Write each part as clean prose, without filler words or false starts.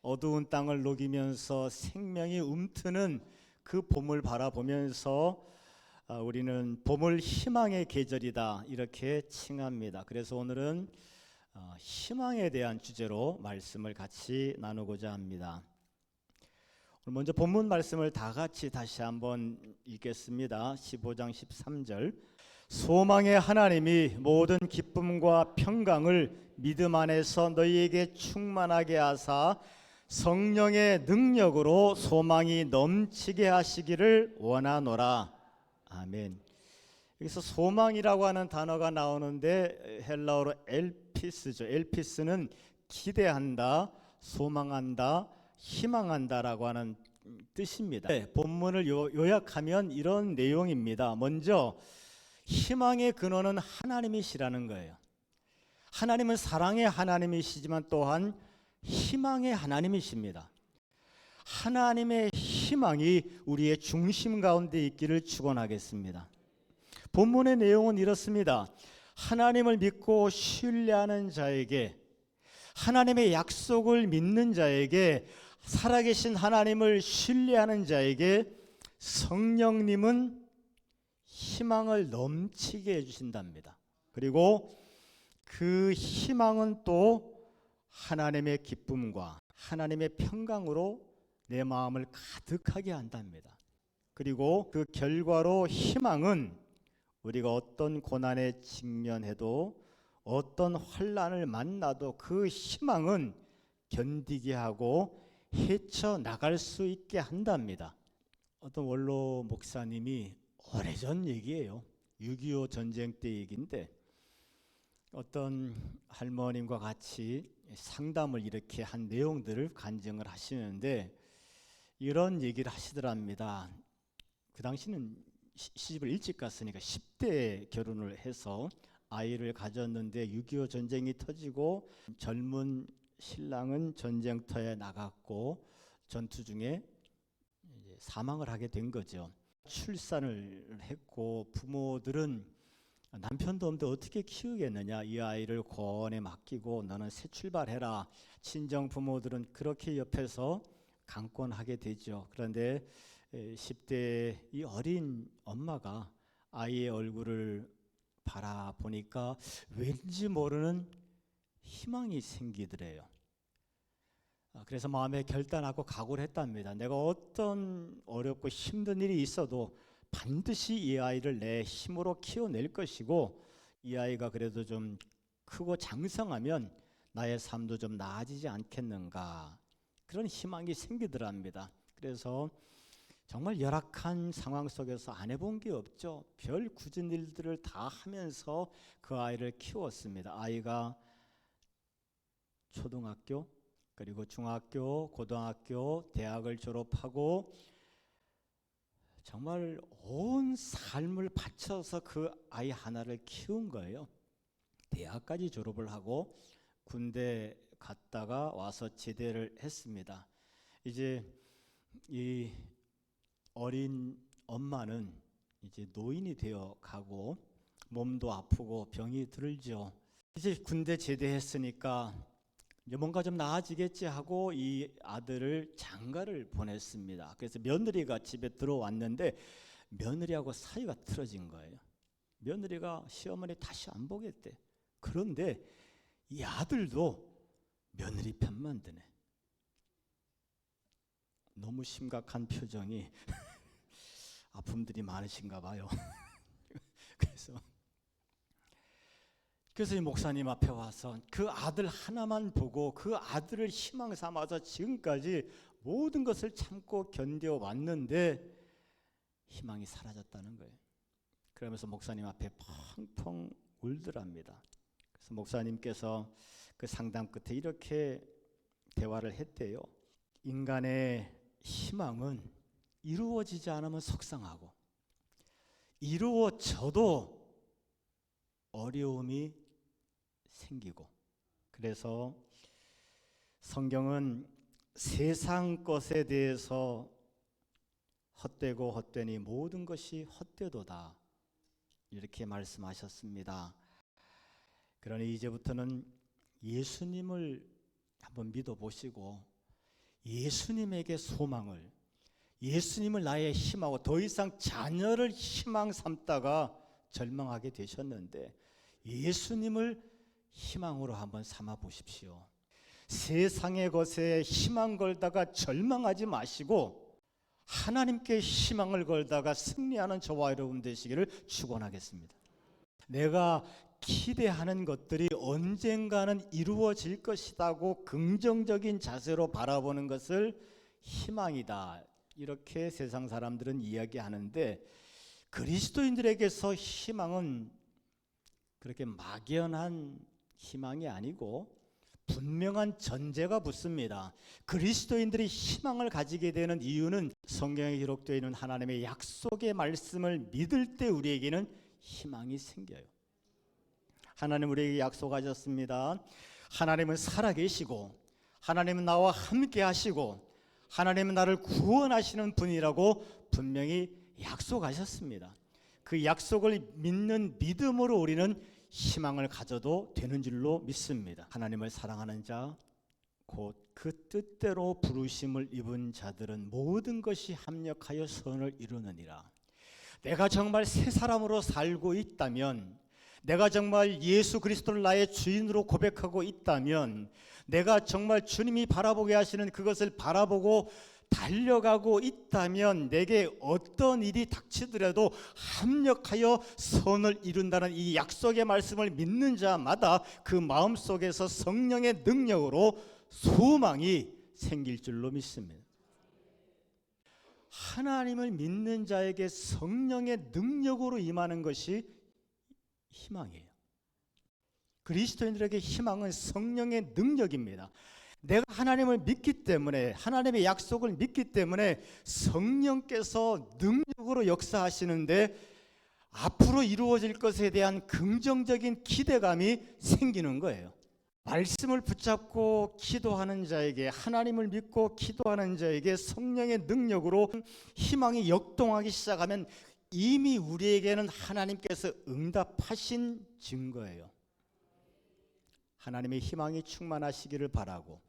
어두운 땅을 녹이면서 생명이 움트는 그 봄을 바라보면서 우리는 봄을 희망의 계절이다 이렇게 칭합니다. 그래서 오늘은 희망에 대한 주제로 말씀을 같이 나누고자 합니다. 먼저 본문 말씀을 다 같이 다시 한번 읽겠습니다. 15장 13절. 소망의 하나님이 모든 기쁨과 평강을 믿음 안에서 너희에게 충만하게 하사 성령의 능력으로 소망이 넘치게 하시기를 원하노라. 아멘. 여기서 소망이라고 하는 단어가 나오는데 헬라어로 엘피스죠. 엘피스는 기대한다, 소망한다, 희망한다라고 하는 뜻입니다. 본문을 요약하면 이런 내용입니다. 먼저 희망의 근원은 하나님이시라는 거예요. 하나님은 사랑의 하나님이시지만 또한 희망의 하나님이십니다. 하나님의 희망이 우리의 중심 가운데 있기를 축원하겠습니다. 본문의 내용은 이렇습니다. 하나님을 믿고 신뢰하는 자에게, 하나님의 약속을 믿는 자에게, 살아계신 하나님을 신뢰하는 자에게 성령님은 희망을 넘치게 해주신답니다. 그리고 그 희망은 또 하나님의 기쁨과 하나님의 평강으로 내 마음을 가득하게 한답니다. 그리고 그 결과로 희망은 우리가 어떤 고난에 직면해도 어떤 환난을 만나도 그 희망은 견디게 하고 헤쳐나갈 수 있게 한답니다. 어떤 원로 목사님이 오래전 얘기예요. 6.25 전쟁 때 얘기인데 어떤 할머님과 같이 상담을 이렇게 한 내용들을 간증을 하시는데 이런 얘기를 하시더랍니다. 그 당시는 시집을 일찍 갔으니까 10대에 결혼을 해서 아이를 가졌는데 6.25 전쟁이 터지고 젊은 신랑은 전쟁터에 나갔고 전투 중에 이제 사망을 하게 된 거죠. 출산을 했고 부모들은 남편도 없는데 어떻게 키우겠느냐, 이 아이를 고원에 맡기고 너는 새 출발해라. 친정 부모들은 그렇게 옆에서 강권하게 되죠. 그런데 10대 이 어린 엄마가 아이의 얼굴을 바라보니까 왠지 모르는 희망이 생기더래요. 그래서 마음에 결단하고 각오를 했답니다. 내가 어떤 어렵고 힘든 일이 있어도 반드시 이 아이를 내 힘으로 키워낼 것이고 이 아이가 그래도 좀 크고 장성하면 나의 삶도 좀 나아지지 않겠는가, 그런 희망이 생기더랍니다. 그래서 정말 열악한 상황 속에서 안 해본 게 없죠. 별 굳은 일들을 다 하면서 그 아이를 키웠습니다. 아이가 초등학교 그리고 중학교, 고등학교, 대학을 졸업하고 정말 온 삶을 바쳐서 그 아이 하나를 키운 거예요. 대학까지 졸업을 하고 군대 갔다가 와서 제대를 했습니다. 이제 이 어린 엄마는 이제 노인이 되어 가고 몸도 아프고 병이 들죠. 이제 군대 제대했으니까 이제 뭔가 좀 나아지겠지 하고 이 아들을 장가를 보냈습니다. 그래서 며느리가 집에 들어왔는데 며느리하고 사이가 틀어진 거예요. 며느리가 시어머니 다시 안 보겠대. 그런데 이 아들도 며느리 편만 드네. 너무 심각한 표정이 아픔들이 많으신가 봐요. 그래서 이 목사님 앞에 와서 그 아들 하나만 보고 그 아들을 희망 삼아서 지금까지 모든 것을 참고 견뎌왔는데 희망이 사라졌다는 거예요. 그러면서 목사님 앞에 펑펑 울더랍니다. 그래서 목사님께서 그 상담 끝에 이렇게 대화를 했대요. 인간의 희망은 이루어지지 않으면 속상하고 이루어져도 어려움이 생기고, 그래서 성경은 세상 것에 대해서 헛되고 헛되니 모든 것이 헛되도다 이렇게 말씀하셨습니다. 그러니 이제부터는 예수님을 한번 믿어보시고 예수님에게 소망을, 예수님을 나의 힘하고 더 이상 자녀를 희망 삼다가 절망하게 되셨는데 예수님을 희망으로 한번 삼아 보십시오. 세상의 것에 희망 걸다가 절망하지 마시고 하나님께 희망을 걸다가 승리하는 저와 여러분 되시기를 축원하겠습니다. 내가 기대하는 것들이 언젠가는 이루어질 것이라고 긍정적인 자세로 바라보는 것을 희망이다, 이렇게 세상 사람들은 이야기하는데 그리스도인들에게서 희망은 그렇게 막연한 희망이 아니고 분명한 전제가 붙습니다. 그리스도인들이 희망을 가지게 되는 이유는 성경에 기록되어 있는 하나님의 약속의 말씀을 믿을 때 우리에게는 희망이 생겨요. 하나님 우리에게 약속하셨습니다. 하나님은 살아계시고 하나님은 나와 함께 하시고 하나님은 나를 구원하시는 분이라고 분명히 약속하셨습니다. 그 약속을 믿는 믿음으로 우리는 희망을 가져도 되는 줄로 믿습니다. 하나님을 사랑하는 자, 곧 그 뜻대로 부르심을 입은 자들은 모든 것이 합력하여 선을 이루느니라. 내가 정말 새 사람으로 살고 있다면, 내가 정말 예수 그리스도를 나의 주인으로 고백하고 있다면, 내가 정말 주님이 바라보게 하시는 그것을 바라보고 달려가고 있다면 내게 어떤 일이 닥치더라도 합력하여 선을 이룬다는 이 약속의 말씀을 믿는 자마다 그 마음속에서 성령의 능력으로 소망이 생길 줄로 믿습니다. 하나님을 믿는 자에게 성령의 능력으로 임하는 것이 희망이에요. 그리스도인들에게 희망은 성령의 능력입니다. 내가 하나님을 믿기 때문에, 하나님의 약속을 믿기 때문에 성령께서 능력으로 역사하시는데 앞으로 이루어질 것에 대한 긍정적인 기대감이 생기는 거예요. 말씀을 붙잡고 기도하는 자에게, 하나님을 믿고 기도하는 자에게 성령의 능력으로 희망이 역동하기 시작하면 이미 우리에게는 하나님께서 응답하신 증거예요. 하나님의 희망이 충만하시기를 바라고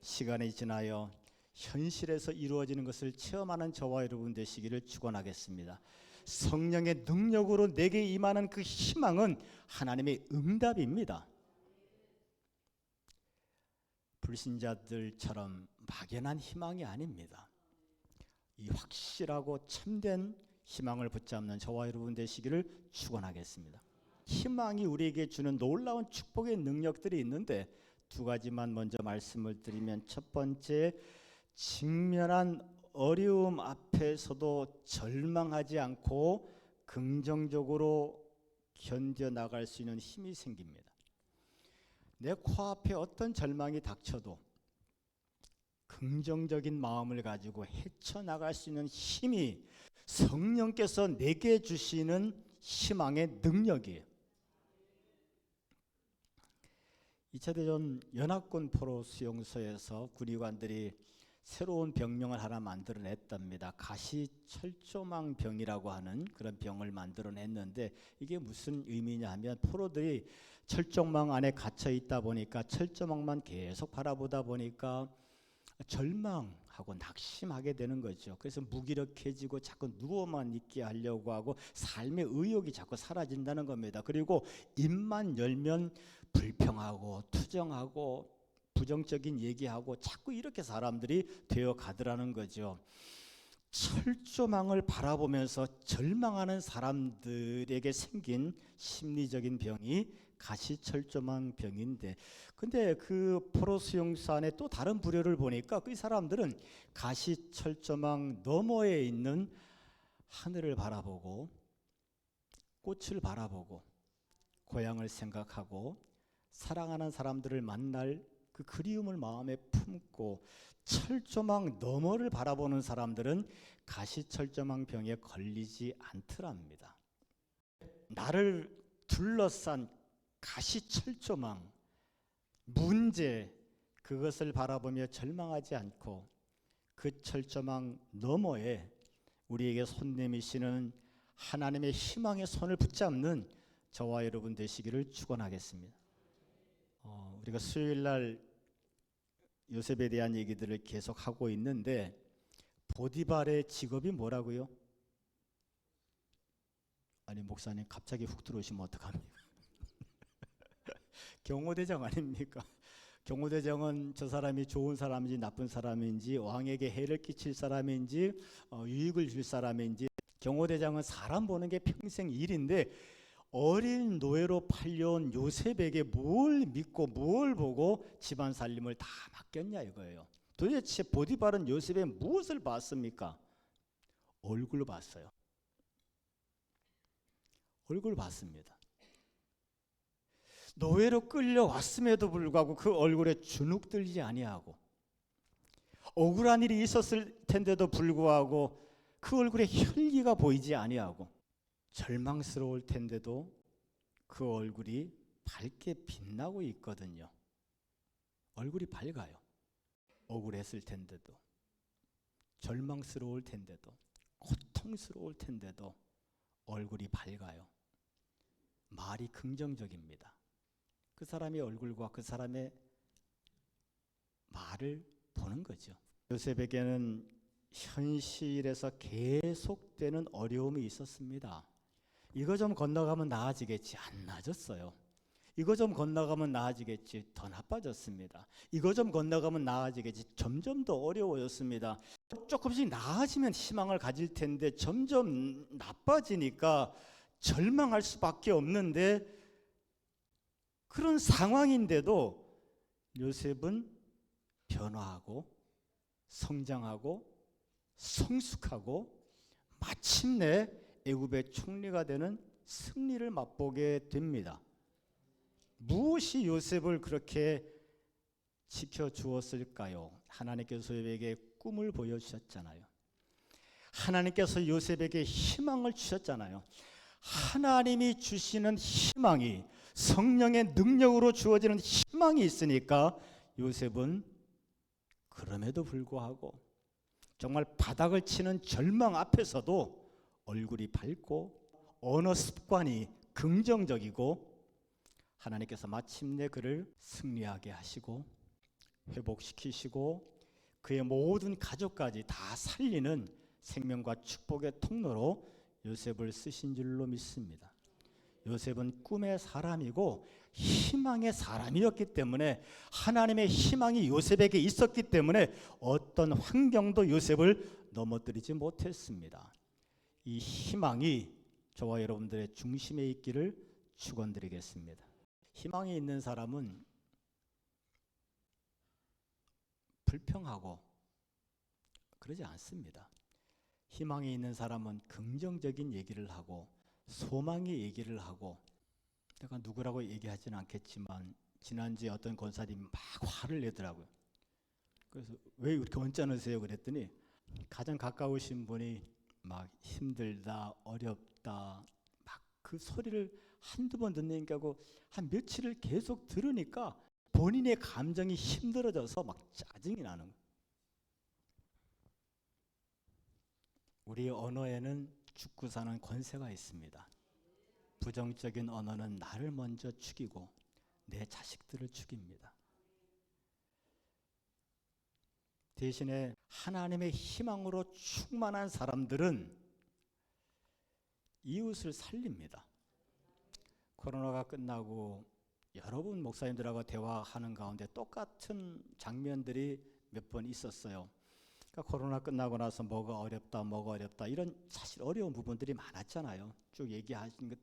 시간이 지나여 현실에서 이루어지는 것을 체험하는 저와 여러분 되시기를 축원하겠습니다. 성령의 능력으로 내게 임하는 그 희망은 하나님의 응답입니다. 불신자들처럼 막연한 희망이 아닙니다. 이 확실하고 참된 희망을 붙잡는 저와 여러분 되시기를 축원하겠습니다. 희망이 우리에게 주는 놀라운 축복의 능력들이 있는데 두 가지만 먼저 말씀을 드리면, 첫 번째, 직면한 어려움 앞에서도 절망하지 않고 긍정적으로 견뎌나갈 수 있는 힘이 생깁니다. 내 코앞에 어떤 절망이 닥쳐도 긍정적인 마음을 가지고 헤쳐나갈 수 있는 힘이 성령께서 내게 주시는 희망의 능력이에요. 2차 대전 연합군 포로 수용소에서 군의관들이 새로운 병명을 하나 만들어냈답니다. 가시철조망병이라고 하는 그런 병을 만들어냈는데 이게 무슨 의미냐 하면, 포로들이 철조망 안에 갇혀 있다 보니까 철조망만 계속 바라보다 보니까 절망하고 낙심하게 되는 거죠. 그래서 무기력해지고 자꾸 누워만 있게 하려고 하고 삶의 의욕이 자꾸 사라진다는 겁니다. 그리고 입만 열면 불평하고 투정하고 부정적인 얘기하고 자꾸 이렇게 사람들이 되어 가더라는 거죠. 철조망을 바라보면서 절망하는 사람들에게 생긴 심리적인 병이 가시철조망병인데, 근데 그 포로 수용소 안에 또 다른 부류를 보니까 그 사람들은 가시철조망 너머에 있는 하늘을 바라보고 꽃을 바라보고 고향을 생각하고 사랑하는 사람들을 만날 그 그리움을 마음에 품고, 철조망 너머를 바라보는 사람들은 가시철조망병에 걸리지 않더랍니다. 나를 둘러싼 가시철조망, 문제, 그것을 바라보며 절망하지 않고 그 철조망 너머에 우리에게 손 내미시는 하나님의 희망의 손을 붙잡는 저와 여러분 되시기를 축원하겠습니다. 우리가 수요일 날 요셉에 대한 얘기들을 계속 하고 있는데 보디발의 직업이 뭐라고요? 아니 목사님 갑자기 훅 들어오시면 어떡합니까? 경호대장 아닙니까? 경호대장은 저 사람이 좋은 사람인지 나쁜 사람인지 왕에게 해를 끼칠 사람인지 유익을 줄 사람인지, 경호대장은 사람 보는 게 평생 일인데 어린 노예로 팔려온 요셉에게 뭘 믿고 뭘 보고 집안 살림을 다 맡겼냐 이거예요. 도대체 보디발은 요셉의 무엇을 봤습니까? 얼굴로 봤어요. 얼굴 봤습니다. 노예로 끌려왔음에도 불구하고 그 얼굴에 주눅 들지 아니하고, 억울한 일이 있었을 텐데도 불구하고 그 얼굴에 혈기가 보이지 아니하고, 절망스러울 텐데도 그 얼굴이 밝게 빛나고 있거든요. 얼굴이 밝아요. 억울했을 텐데도, 절망스러울 텐데도, 고통스러울 텐데도 얼굴이 밝아요. 말이 긍정적입니다. 그 사람의 얼굴과 그 사람의 말을 보는 거죠. 요셉에게는 현실에서 계속되는 어려움이 있었습니다. 이거 좀 건너가면 나아지겠지, 안 나아졌어요. 이거 좀 건너가면 나아지겠지, 더 나빠졌습니다. 이거 좀 건너가면 나아지겠지, 점점 더 어려워졌습니다. 조금씩 나아지면 희망을 가질 텐데 점점 나빠지니까 절망할 수밖에 없는데, 그런 상황인데도 요셉은 변화하고 성장하고 성숙하고 마침내 애굽의 총리가 되는 승리를 맛보게 됩니다. 무엇이 요셉을 그렇게 지켜주었을까요? 하나님께서 요셉에게 꿈을 보여주셨잖아요. 하나님께서 요셉에게 희망을 주셨잖아요. 하나님이 주시는 희망이, 성령의 능력으로 주어지는 희망이 있으니까 요셉은 그럼에도 불구하고 정말 바닥을 치는 절망 앞에서도 얼굴이 밝고 언어 습관이 긍정적이고, 하나님께서 마침내 그를 승리하게 하시고 회복시키시고 그의 모든 가족까지 다 살리는 생명과 축복의 통로로 요셉을 쓰신 줄로 믿습니다. 요셉은 꿈의 사람이고 희망의 사람이었기 때문에, 하나님의 희망이 요셉에게 있었기 때문에 어떤 환경도 요셉을 넘어뜨리지 못했습니다. 이 희망이 저와 여러분들의 중심에 있기를 축원드리겠습니다. 희망이 있는 사람은 불평하고 그러지 않습니다. 희망이 있는 사람은 긍정적인 얘기를 하고 소망의 얘기를 하고, 내가 누구라고 얘기하지는 않겠지만 지난주에 어떤 권사님이 막 화를 내더라고요. 그래서 왜 이렇게 언짢으세요? 그랬더니 가장 가까우신 분이 막 힘들다, 어렵다, 막 그 소리를 한두 번 듣는게 하고 한 며칠을 계속 들으니까 본인의 감정이 힘들어져서 막 짜증이 나는 거예요. 우리 언어에는 죽고 사는 권세가 있습니다. 부정적인 언어는 나를 먼저 죽이고 내 자식들을 죽입니다. 대신에 하나님의 희망으로 충만한 사람들은 이웃을 살립니다. 코로나가 끝나고 여러분 목사님들하고 대화하는 가운데 똑같은 장면들이 몇 번 있었어요. 그러니까 코로나 끝나고 나서 뭐가 어렵다 이런 사실 어려운 부분들이 많았잖아요. 쭉 얘기하신 것,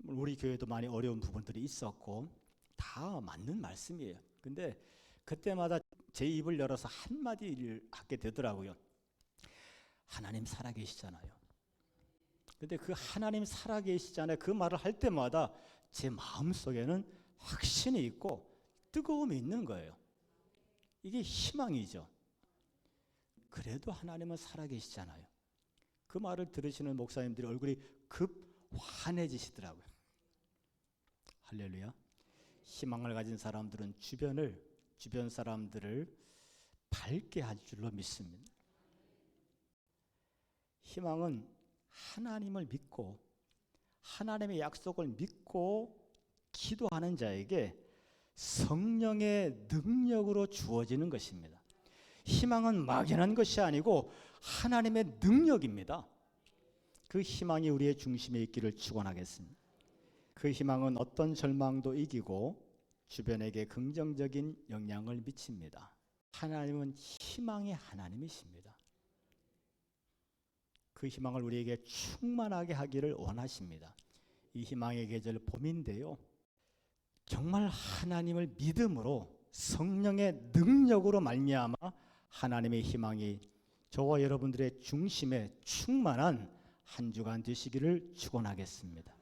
우리 교회도 많이 어려운 부분들이 있었고 다 맞는 말씀이에요. 근데 그때마다 제 입을 열어서 한마디를 하게 되더라고요. 하나님 살아계시잖아요. 근데 그 하나님 살아계시잖아요, 그 말을 할 때마다 제 마음속에는 확신이 있고 뜨거움이 있는 거예요. 이게 희망이죠. 그래도 하나님은 살아계시잖아요. 그 말을 들으시는 목사님들이 얼굴이 급 환해지시더라고요. 할렐루야. 희망을 가진 사람들은 주변 사람들을 밝게 할 줄로 믿습니다. 희망은 하나님을 믿고 하나님의 약속을 믿고 기도하는 자에게 성령의 능력으로 주어지는 것입니다. 희망은 막연한 것이 아니고 하나님의 능력입니다. 그 희망이 우리의 중심에 있기를 축원하겠습니다. 그 희망은 어떤 절망도 이기고 주변에게 긍정적인 영향을 미칩니다. 하나님은 희망의 하나님이십니다. 그 희망을 우리에게 충만하게 하기를 원하십니다. 이 희망의 계절 봄인데요. 정말 하나님을 믿음으로 성령의 능력으로 말미암아 하나님의 희망이 저와 여러분들의 중심에 충만한 한 주간 되시기를 축원하겠습니다.